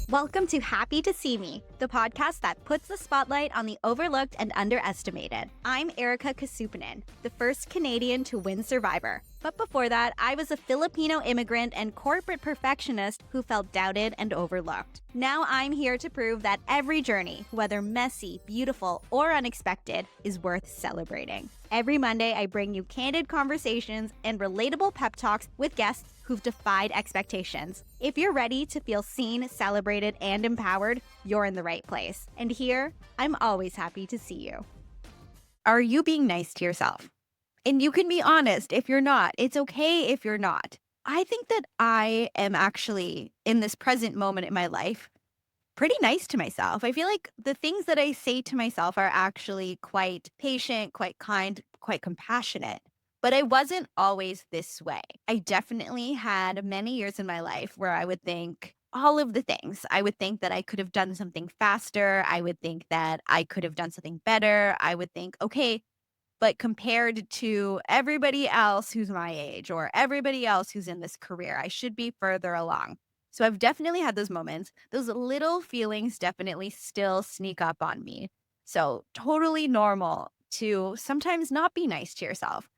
Welcome to Happy to See Me, the podcast that puts the spotlight on the overlooked and underestimated. I'm Erika Casupanan, the first Canadian to win Survivor. But before that, I was a Filipino immigrant and corporate perfectionist who felt doubted and overlooked. Now I'm here to prove that every journey, whether messy, beautiful, or unexpected, is worth celebrating. Every Monday, I bring you candid conversations and relatable pep talks with guests who've defied expectations. If you're ready to feel seen, celebrated, and empowered, you're in the right place. And here, I'm always happy to see you. Are you being nice to yourself? And you can be honest if you're not. It's okay if you're not. I think that I am actually, in this present moment in my life, pretty nice to myself. I feel like the things that I say to myself are actually quite patient, quite kind, quite compassionate. But I wasn't always this way. I definitely had many years in my life where I would think all of the things. I would think that I could have done something faster. I would think that I could have done something better. I would think, okay, but compared to everybody else who's my age or everybody else who's in this career, I should be further along. So I've definitely had those moments. Those little feelings definitely still sneak up on me. So totally normal to sometimes not be nice to yourself.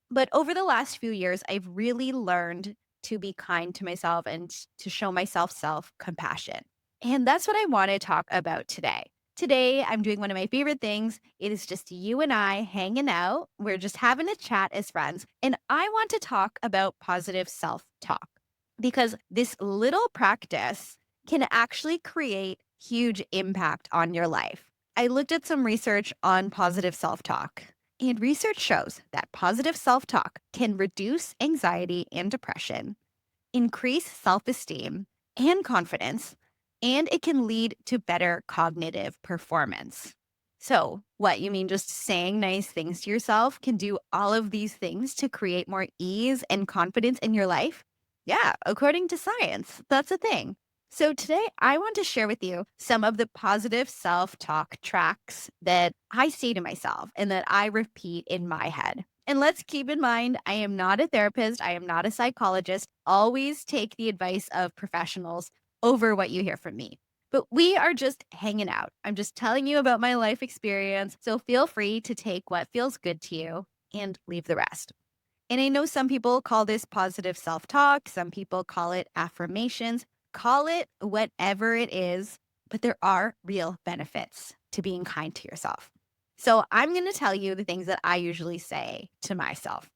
But over the last few years, I've really learned to be kind to myself and to show myself self-compassion. And that's what I want to talk about today. Today, I'm doing one of my favorite things. It is just you and I hanging out. We're just having a chat as friends. And I want to talk about positive self talk because this little practice can actually create huge impact on your life. I looked at some research on positive self talk, and research shows that positive self talk can reduce anxiety and depression, increase self esteem and confidence, and it can lead to better cognitive performance. So, what you mean just saying nice things to yourself can do all of these things to create more ease and confidence in your life? Yeah, according to science, that's a thing. So, today I want to share with you some of the positive self talk tracks that I say to myself and that I repeat in my head. And let's keep in mind, I am not a therapist. I am not a psychologist. Always take the advice of professionals over what you hear from me. But we are just hanging out. I'm just telling you about my life experience. So feel free to take what feels good to you and leave the rest. And I know some people call this positive self talk, some people call it affirmations, call it whatever it is, but there are real benefits to being kind to yourself. So I'm going to tell you the things that I usually say to myself.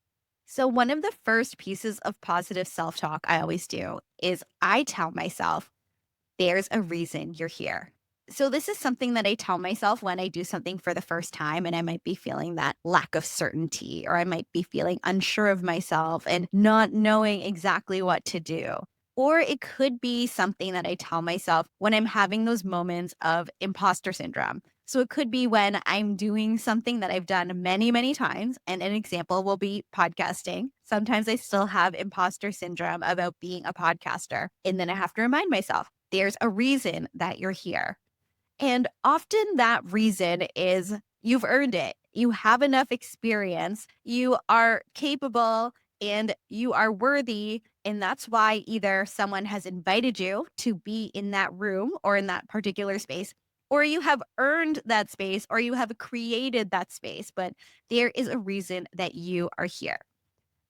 So, one of the first pieces of positive self talk I always do is I tell myself, there's a reason you're here. So, this is something that I tell myself when I do something for the first time and I might be feeling that lack of certainty, or I might be feeling unsure of myself and not knowing exactly what to do. Or it could be something that I tell myself when I'm having those moments of imposter syndrome. So it could be when I'm doing something that I've done many, many times. And an example will be podcasting. Sometimes I still have imposter syndrome about being a podcaster. And then I have to remind myself, there's a reason that you're here. And often that reason is you've earned it. You have enough experience. You are capable and you are worthy. And that's why either someone has invited you to be in that room or in that particular space, or you have earned that space or you have created that space. But there is a reason that you are here.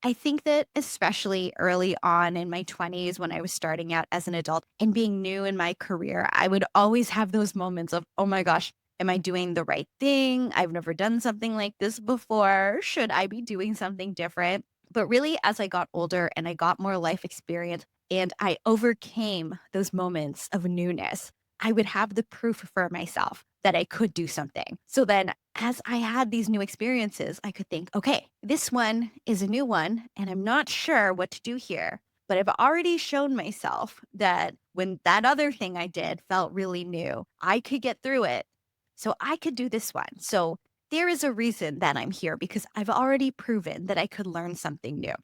I think that especially early on in my 20s, when I was starting out as an adult and being new in my career, I would always have those moments of, oh my gosh, am I doing the right thing? I've never done something like this before. Should I be doing something different? But really, as I got older and I got more life experience and I overcame those moments of newness, I would have the proof for myself that I could do something. So then as I had these new experiences, I could think, okay, this one is a new one and I'm not sure what to do here. But I've already shown myself that when that other thing I did felt really new, I could get through it. So I could do this one. So there is a reason that I'm here because I've already proven that I could learn something new.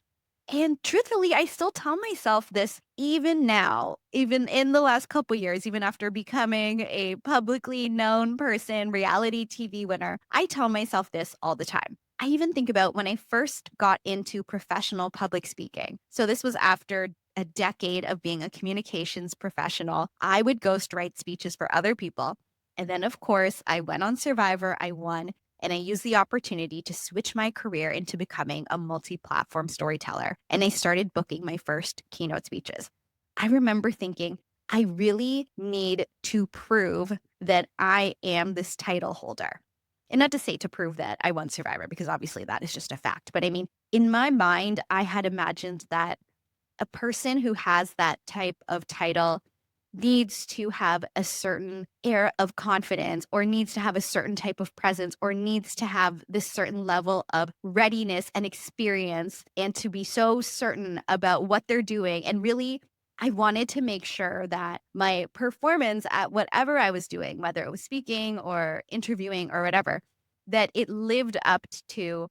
And truthfully, I still tell myself this even now, even in the last couple years, even after becoming a publicly known person, reality TV winner. I tell myself this all the time. I even think about when I first got into professional public speaking. So this was after a decade of being a communications professional, I would ghostwrite speeches for other people. And then, of course, I went on Survivor, I won, and I used the opportunity to switch my career into becoming a multi-platform storyteller. And I started booking my first keynote speeches. I remember thinking, I really need to prove that I am this title holder. And not to say to prove that I won Survivor, because obviously that is just a fact. But I mean, in my mind, I had imagined that a person who has that type of title needs to have a certain air of confidence, or needs to have a certain type of presence, or needs to have this certain level of readiness and experience, and to be so certain about what they're doing. And really, I wanted to make sure that my performance at whatever I was doing, whether it was speaking or interviewing or whatever, that it lived up to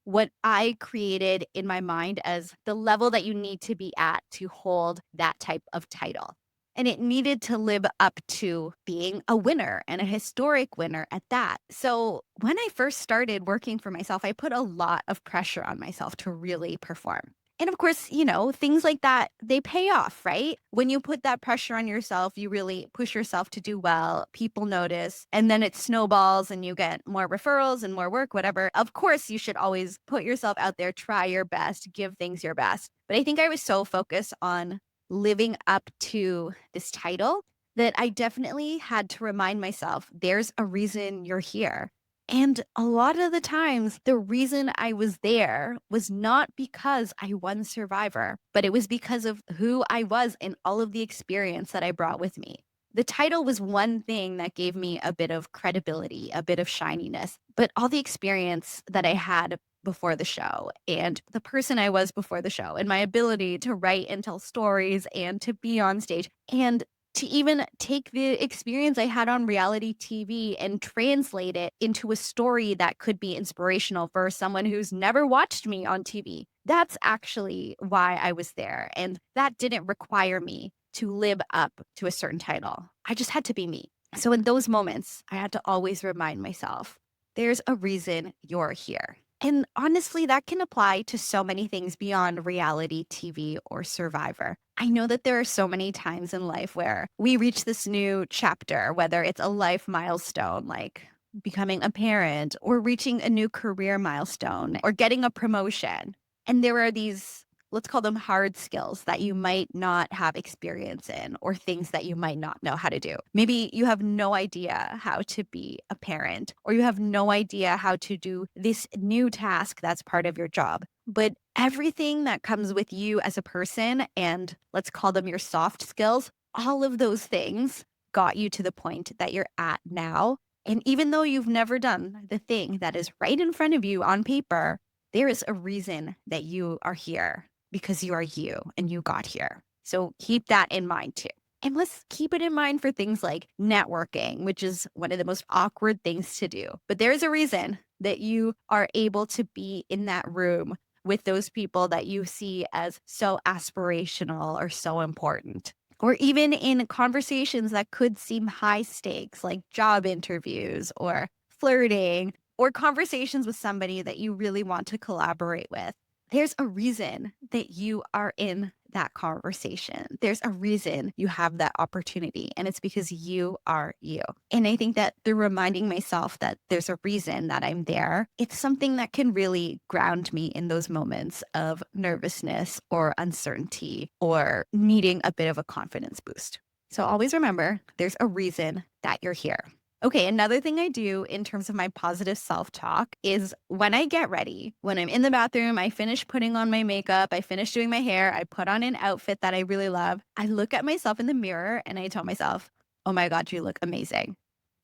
what I created in my mind as the level that you need to be at to hold that type of title. And it needed to live up to being a winner, and a historic winner at that. So when I first started working for myself, I put a lot of pressure on myself to really perform. And of course, things like that, they pay off, right? When you put that pressure on yourself, you really push yourself to do well, people notice, and then it snowballs and you get more referrals and more work, whatever. Of course, you should always put yourself out there, try your best, give things your best. But I think I was so focused on living up to this title that I definitely had to remind myself, there's a reason you're here. And a lot of the times, the reason I was there was not because I won Survivor, but it was because of who I was and all of the experience that I brought with me. The title was one thing that gave me a bit of credibility, a bit of shininess, but all the experience that I had before the show, and the person I was before the show, and my ability to write and tell stories and to be on stage, and to even take the experience I had on reality TV and translate it into a story that could be inspirational for someone who's never watched me on TV. That's actually why I was there. And that didn't require me to live up to a certain title. I just had to be me. So in those moments, I had to always remind myself, there's a reason you're here. And honestly, that can apply to so many things beyond reality TV or Survivor. I know that there are so many times in life where we reach this new chapter, whether it's a life milestone like becoming a parent, or reaching a new career milestone, or getting a promotion. And there are these, let's call them hard skills that you might not have experience in, or things that you might not know how to do. Maybe you have no idea how to be a parent, or you have no idea how to do this new task that's part of your job. But everything that comes with you as a person, and let's call them your soft skills, all of those things got you to the point that you're at now. And even though you've never done the thing that is right in front of you on paper, there is a reason that you are here, because you are you and you got here. So keep that in mind too. And let's keep it in mind for things like networking, which is one of the most awkward things to do. But there's a reason that you are able to be in that room with those people that you see as so aspirational or so important. Or even in conversations that could seem high stakes, like job interviews or flirting, or conversations with somebody that you really want to collaborate with. There's a reason that you are in that conversation. There's a reason you have that opportunity, and it's because you are you. And I think that through reminding myself that there's a reason that I'm there, it's something that can really ground me in those moments of nervousness or uncertainty or needing a bit of a confidence boost. So always remember, there's a reason that you're here. Okay, another thing I do in terms of my positive self-talk is when I get ready, when I'm in the bathroom, I finish putting on my makeup, I finish doing my hair, I put on an outfit that I really love, I look at myself in the mirror and I tell myself, oh my God, you look amazing.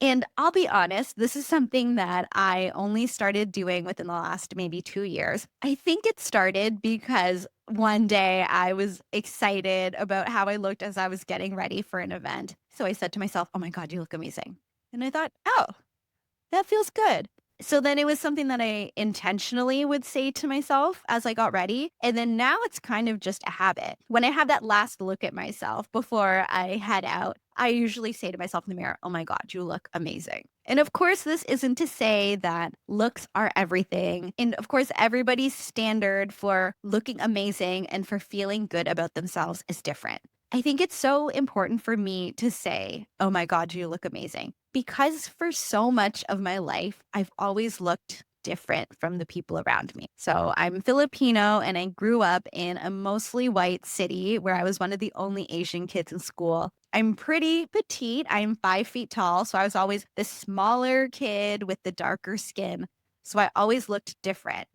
And I'll be honest, this is something that I only started doing within the last maybe 2 years. I think it started because one day I was excited about how I looked as I was getting ready for an event. So I said to myself, oh my God, you look amazing. And I thought, oh, that feels good. So then it was something that I intentionally would say to myself as I got ready. And then now it's kind of just a habit. When I have that last look at myself before I head out, I usually say to myself in the mirror, oh my God, you look amazing. And of course, this isn't to say that looks are everything. And of course, everybody's standard for looking amazing and for feeling good about themselves is different. I think it's so important for me to say, oh my God, you look amazing. Because for so much of my life, I've always looked different from the people around me. So I'm Filipino and I grew up in a mostly white city where I was one of the only Asian kids in school. I'm pretty petite. I'm 5 feet tall. So I was always the smaller kid with the darker skin. So I always looked different.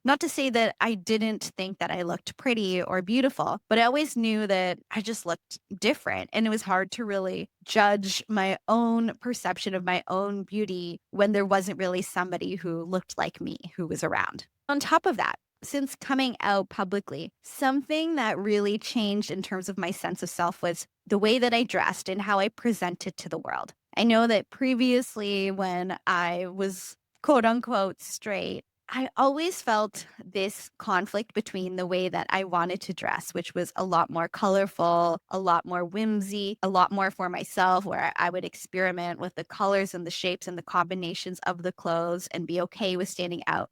Not to say that I didn't think that I looked pretty or beautiful, but I always knew that I just looked different. And it was hard to really judge my own perception of my own beauty when there wasn't really somebody who looked like me who was around. On top of that, since coming out publicly, something that really changed in terms of my sense of self was the way that I dressed and how I presented to the world. I know that previously, when I was quote unquote straight, I always felt this conflict between the way that I wanted to dress, which was a lot more colorful, a lot more whimsy, a lot more for myself, where I would experiment with the colors and the shapes and the combinations of the clothes and be okay with standing out.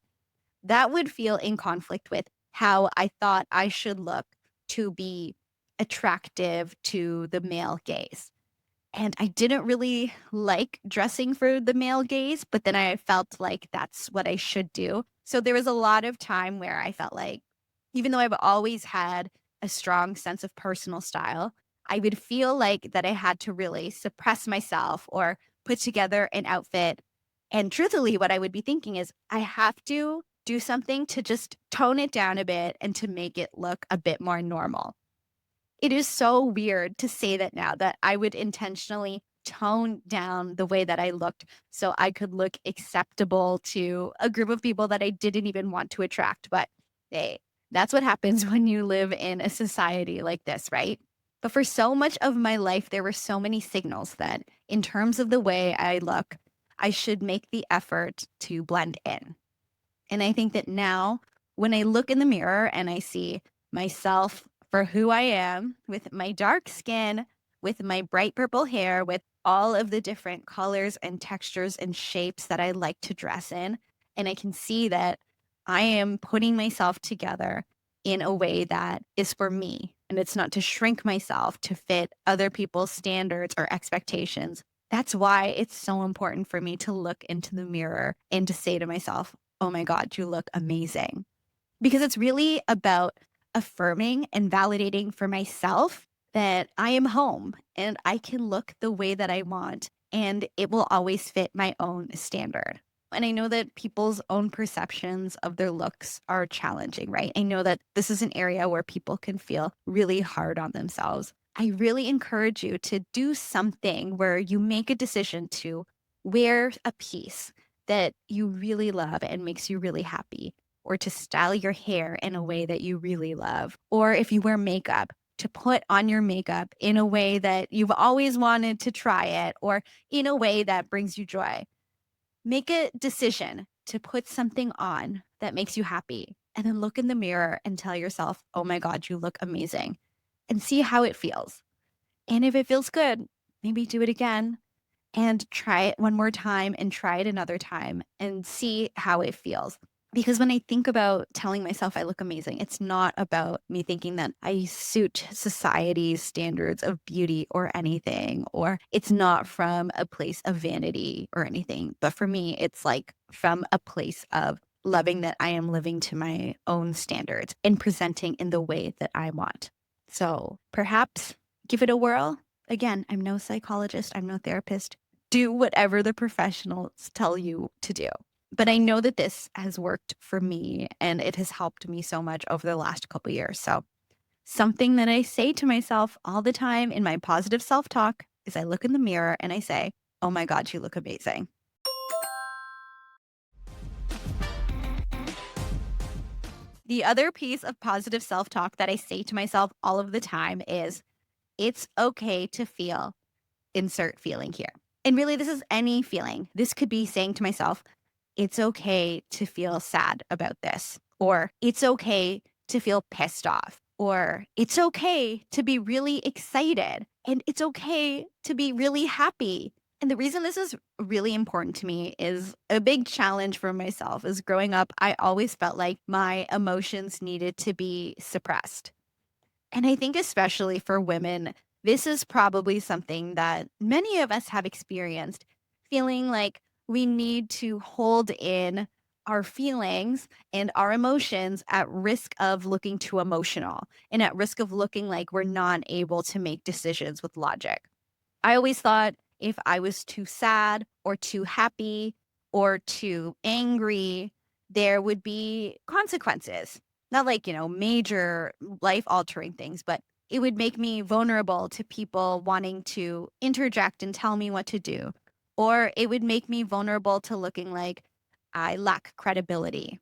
That would feel in conflict with how I thought I should look to be attractive to the male gaze. And I didn't really like dressing for the male gaze, but then I felt like that's what I should do. So there was a lot of time where I felt like, even though I've always had a strong sense of personal style, I would feel like that I had to really suppress myself or put together an outfit. And truthfully, what I would be thinking is, I have to do something to just tone it down a bit and to make it look a bit more normal. It is so weird to say that now, that I would intentionally tone down the way that I looked so I could look acceptable to a group of people that I didn't even want to attract. But hey, that's what happens when you live in a society like this, right? But for so much of my life, there were so many signals that in terms of the way I look, I should make the effort to blend in. And I think that now, when I look in the mirror and I see myself for who I am, with my dark skin, with my bright purple hair, with all of the different colors and textures and shapes that I like to dress in, and I can see that I am putting myself together in a way that is for me. And it's not to shrink myself to fit other people's standards or expectations. That's why it's so important for me to look into the mirror and to say to myself, oh my God, you look amazing. Because it's really about affirming and validating for myself that I am home and I can look the way that I want and it will always fit my own standard. And I know that people's own perceptions of their looks are challenging, right? I know that this is an area where people can feel really hard on themselves. I really encourage you to do something where you make a decision to wear a piece that you really love and makes you really happy, or to style your hair in a way that you really love, or if you wear makeup, to put on your makeup in a way that you've always wanted to try it, or in a way that brings you joy. Make a decision to put something on that makes you happy, and then look in the mirror and tell yourself, oh my God, you look amazing, and see how it feels. And if it feels good, maybe do it again and try it one more time and try it another time and see how it feels. Because when I think about telling myself I look amazing, it's not about me thinking that I suit society's standards of beauty or anything, or it's not from a place of vanity or anything. But for me, it's like from a place of loving that I am living to my own standards and presenting in the way that I want. So perhaps give it a whirl. Again, I'm no psychologist, I'm no therapist. Do whatever the professionals tell you to do. But I know that this has worked for me and it has helped me so much over the last couple of years. So something that I say to myself all the time in my positive self-talk is I look in the mirror and I say, oh my God, you look amazing. The other piece of positive self-talk that I say to myself all of the time is, it's okay to feel, insert feeling here. And really, this is any feeling. This could be saying to myself, it's okay to feel sad about this, or it's okay to feel pissed off, or it's okay to be really excited, and it's okay to be really happy. And the reason this is really important to me is a big challenge for myself is growing up, I always felt like my emotions needed to be suppressed. And I think especially for women, this is probably something that many of us have experienced, feeling like we need to hold in our feelings and our emotions at risk of looking too emotional and at risk of looking like we're not able to make decisions with logic. I always thought if I was too sad or too happy or too angry, there would be consequences. Not like, major life altering things, but it would make me vulnerable to people wanting to interject and tell me what to do. Or it would make me vulnerable to looking like I lack credibility.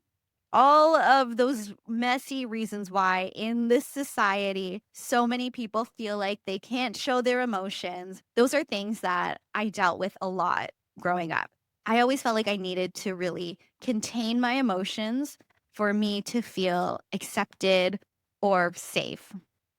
All of those messy reasons why in this society, so many people feel like they can't show their emotions. Those are things that I dealt with a lot growing up. I always felt like I needed to really contain my emotions for me to feel accepted or safe.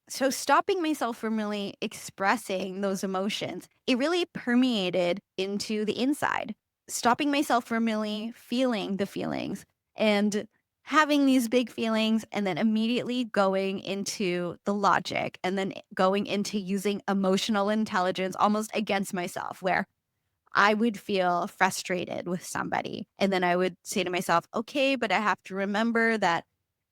So stopping myself from really expressing those emotions, it really permeated into the inside. Stopping myself from really feeling the feelings and having these big feelings and then immediately going into the logic and then going into using emotional intelligence almost against myself, where I would feel frustrated with somebody. And then I would say to myself, okay, but I have to remember that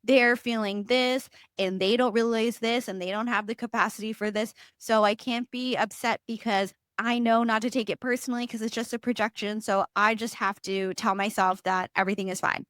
they're feeling this and they don't realize this and they don't have the capacity for this. So I can't be upset because I know not to take it personally because it's just a projection. So I just have to tell myself that everything is fine.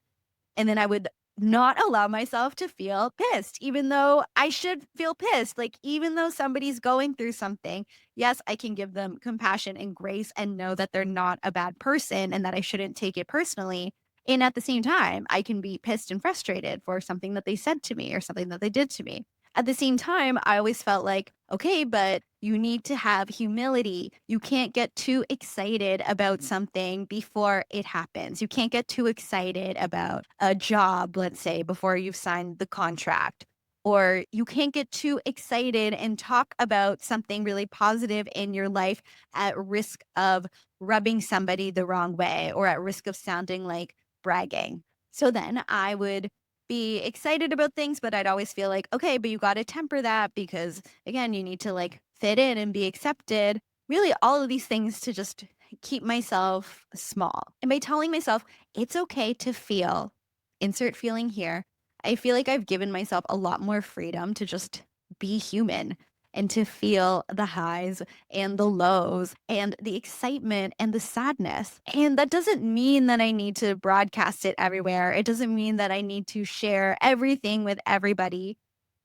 And then I would not allow myself to feel pissed, even though I should feel pissed. Like, even though somebody's going through something, yes, I can give them compassion and grace and know that they're not a bad person and that I shouldn't take it personally. And at the same time, I can be pissed and frustrated for something that they said to me or something that they did to me. At the same time, I always felt like, okay, but you need to have humility. You can't get too excited about something before it happens. You can't get too excited about a job, let's say, before you've signed the contract. Or you can't get too excited and talk about something really positive in your life at risk of rubbing somebody the wrong way or at risk of sounding like bragging. So then I would be excited about things, but I'd always feel like, okay, but you got to temper that because again, you need to like fit in and be accepted. Really, all of these things to just keep myself small. And by telling myself it's okay to feel, insert feeling here, I feel like I've given myself a lot more freedom to just be human and to feel the highs and the lows and the excitement and the sadness. And that doesn't mean that I need to broadcast it everywhere. It doesn't mean that I need to share everything with everybody.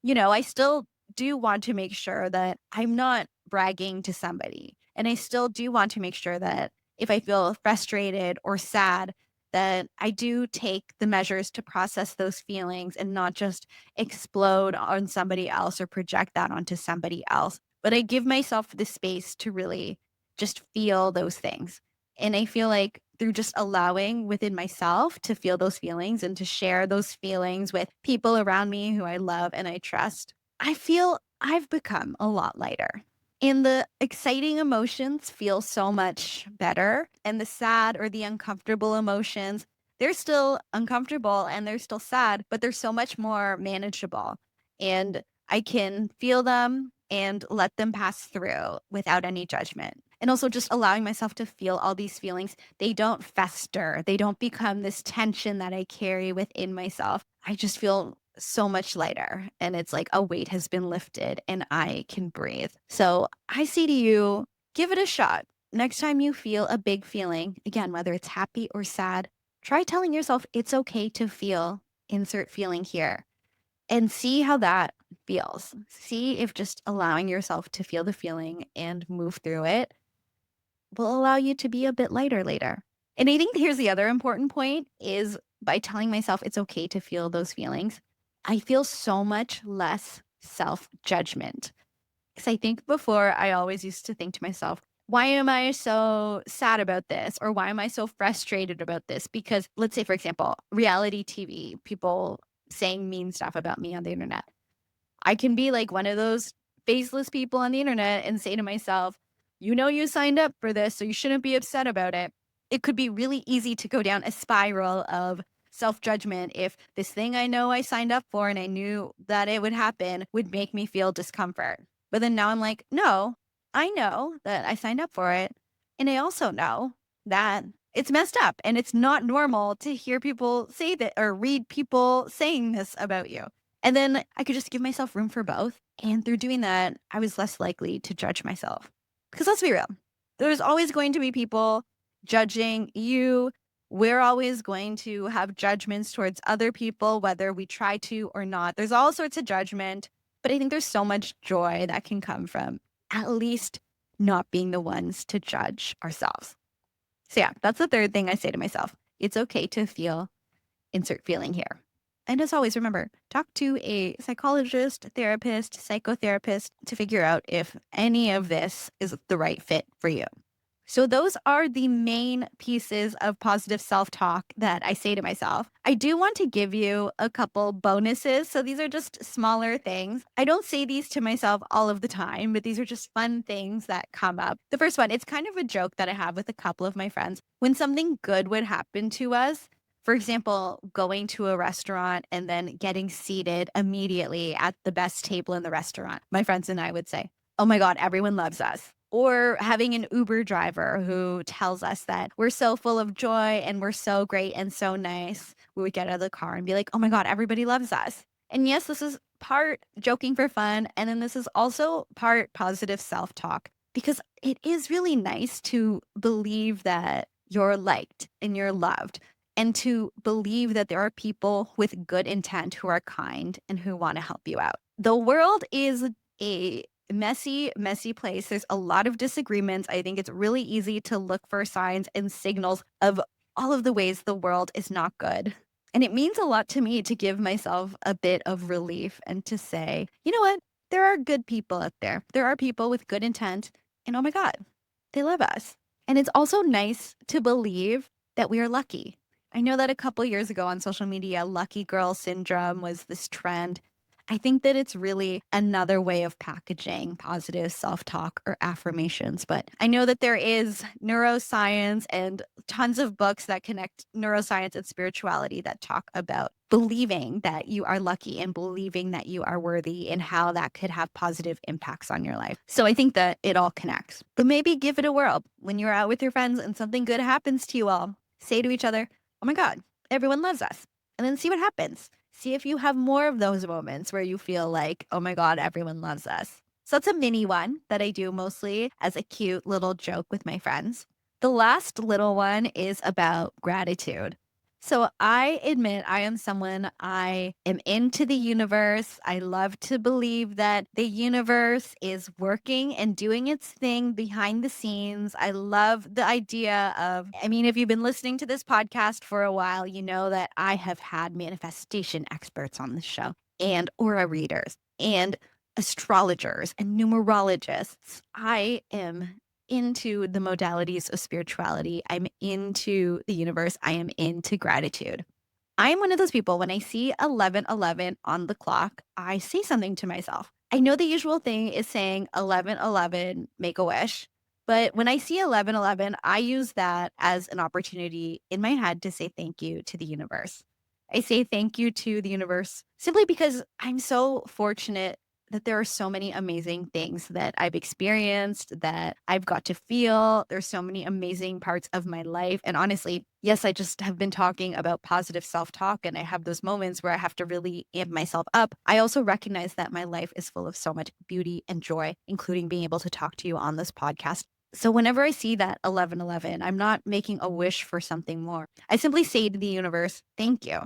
I still do want to make sure that I'm not bragging to somebody. And I still do want to make sure that if I feel frustrated or sad, that I do take the measures to process those feelings and not just explode on somebody else or project that onto somebody else. But I give myself the space to really just feel those things. And I feel like through just allowing within myself to feel those feelings and to share those feelings with people around me who I love and I trust, I feel I've become a lot lighter. And the exciting emotions feel so much better. And the sad or the uncomfortable emotions, they're still uncomfortable and they're still sad, but they're so much more manageable. And I can feel them and let them pass through without any judgment. And also just allowing myself to feel all these feelings. They don't fester, they don't become this tension that I carry within myself. I just feel so much lighter and it's like a weight has been lifted and I can breathe. So I say to you, give it a shot. Next time you feel a big feeling, again, whether it's happy or sad, try telling yourself it's okay to feel, insert feeling here, and see how that feels. See if just allowing yourself to feel the feeling and move through it will allow you to be a bit lighter later. And I think here's the other important point is by telling myself it's okay to feel those feelings, I feel so much less self-judgment. Because I think before I always used to think to myself, why am I so sad about this? Or why am I so frustrated about this? Because let's say, for example, reality TV, people saying mean stuff about me on the internet. I can be like one of those faceless people on the internet and say to myself, you know, you signed up for this, so you shouldn't be upset about it. It could be really easy to go down a spiral of self judgment if this thing I know I signed up for and I knew that it would happen would make me feel discomfort. But then now I'm like, no, I know that I signed up for it. And I also know that it's messed up and it's not normal to hear people say that or read people saying this about you. And then I could just give myself room for both. And through doing that, I was less likely to judge myself. Because let's be real, there's always going to be people judging you. We're always going to have judgments towards other people, whether we try to or not. There's all sorts of judgment. But I think there's so much joy that can come from at least not being the ones to judge ourselves. So, yeah, that's the third thing I say to myself. It's okay to feel, insert feeling here. And as always, remember, talk to a psychologist, therapist, psychotherapist to figure out if any of this is the right fit for you. So those are the main pieces of positive self-talk that I say to myself. I do want to give you a couple bonuses. So these are just smaller things. I don't say these to myself all of the time, but these are just fun things that come up. The first one, it's kind of a joke that I have with a couple of my friends. When something good would happen to us, for example, going to a restaurant and then getting seated immediately at the best table in the restaurant, my friends and I would say, oh my God, everyone loves us. Or having an Uber driver who tells us that we're so full of joy and we're so great and so nice. We would get out of the car and be like, oh my God, everybody loves us. And yes, this is part joking for fun. And then this is also part positive self talk because it is really nice to believe that you're liked and you're loved and to believe that there are people with good intent who are kind and who want to help you out. The world is a messy, messy place. There's a lot of disagreements. I think it's really easy to look for signs and signals of all of the ways the world is not good. And it means a lot to me to give myself a bit of relief and to say, you know what? There are good people out there. There are people with good intent. And oh my God, they love us. And it's also nice to believe that we are lucky. I know that a couple years ago on social media, lucky girl syndrome was this trend. I think that it's really another way of packaging positive self-talk or affirmations. But I know that there is neuroscience and tons of books that connect neuroscience and spirituality that talk about believing that you are lucky and believing that you are worthy and how that could have positive impacts on your life. So I think that it all connects. But maybe give it a whirl. When you're out with your friends and something good happens to you all, say to each other, oh my God, everyone loves us. And then see what happens. See if you have more of those moments where you feel like, oh my God, everyone loves us. So that's a mini one that I do mostly as a cute little joke with my friends. The last little one is about gratitude. So I admit I am someone, I am into the universe. I love to believe that the universe is working and doing its thing behind the scenes. I love the idea of, I mean, if you've been listening to this podcast for a while, you know that I have had manifestation experts on the show and aura readers and astrologers and numerologists. I am into the modalities of spirituality. I'm into the universe. I am into gratitude. I am one of those people, when I see 11:11 on the clock, I say something to myself. I know the usual thing is saying 11:11, make a wish. But when I see 11:11, I use that as an opportunity in my head to say thank you to the universe. I say thank you to the universe simply because I'm so fortunate that there are so many amazing things that I've experienced, that I've got to feel. There's so many amazing parts of my life. And honestly, yes, I just have been talking about positive self-talk and I have those moments where I have to really amp myself up. I also recognize that my life is full of so much beauty and joy, including being able to talk to you on this podcast. So whenever I see that 11:11, I'm not making a wish for something more. I simply say to the universe, thank you.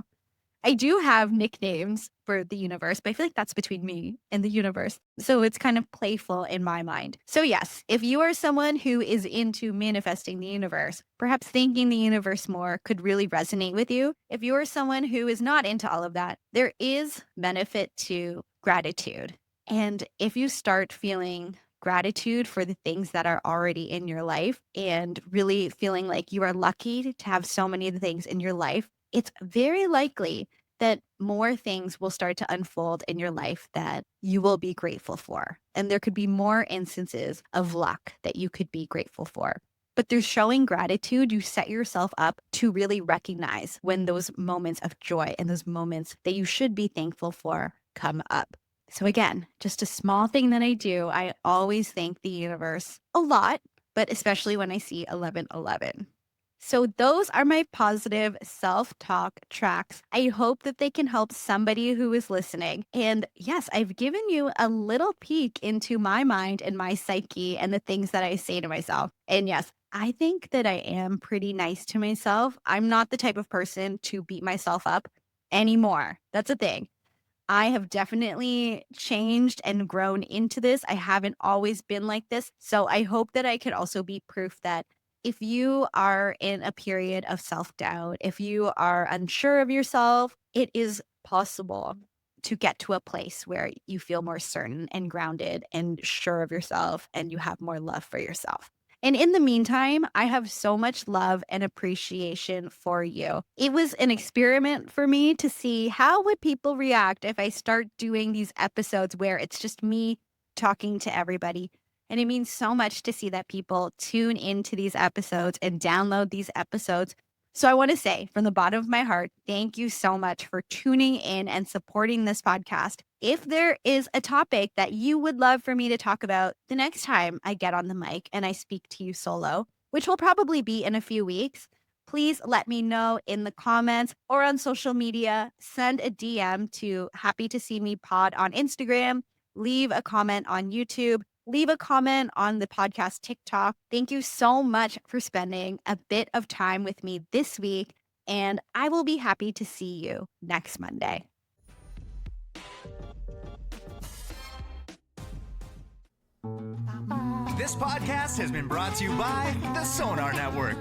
I do have nicknames for the universe, but I feel like that's between me and the universe. So it's kind of playful in my mind. So yes, if you are someone who is into manifesting the universe, perhaps thanking the universe more could really resonate with you. If you are someone who is not into all of that, there is benefit to gratitude. And if you start feeling gratitude for the things that are already in your life and really feeling like you are lucky to have so many of the things in your life, it's very likely that more things will start to unfold in your life that you will be grateful for. And there could be more instances of luck that you could be grateful for. But through showing gratitude, you set yourself up to really recognize when those moments of joy and those moments that you should be thankful for come up. So again, just a small thing that I do, I always thank the universe a lot, but especially when I see 1111. So those are my positive self-talk tracks. I hope that they can help somebody who is listening. And yes, I've given you a little peek into my mind and my psyche and the things that I say to myself. And yes, I think that I am pretty nice to myself. I'm not the type of person to beat myself up anymore. That's a thing. I have definitely changed and grown into this. I haven't always been like this. So I hope that I could also be proof that if you are in a period of self doubt, if you are unsure of yourself, it is possible to get to a place where you feel more certain and grounded and sure of yourself and you have more love for yourself. And in the meantime, I have so much love and appreciation for you. It was an experiment for me to see how would people react if I start doing these episodes where it's just me talking to everybody. And it means so much to see that people tune into these episodes and download these episodes. So I want to say from the bottom of my heart, thank you so much for tuning in and supporting this podcast. If there is a topic that you would love for me to talk about the next time I get on the mic and I speak to you solo, which will probably be in a few weeks, please let me know in the comments or on social media. Send a DM to Happy to See Me Pod on Instagram. Leave a comment on YouTube. Leave a comment on the podcast TikTok. Thank you so much for spending a bit of time with me this week, and I will be happy to see you next Monday. This podcast has been brought to you by the Sonar Network.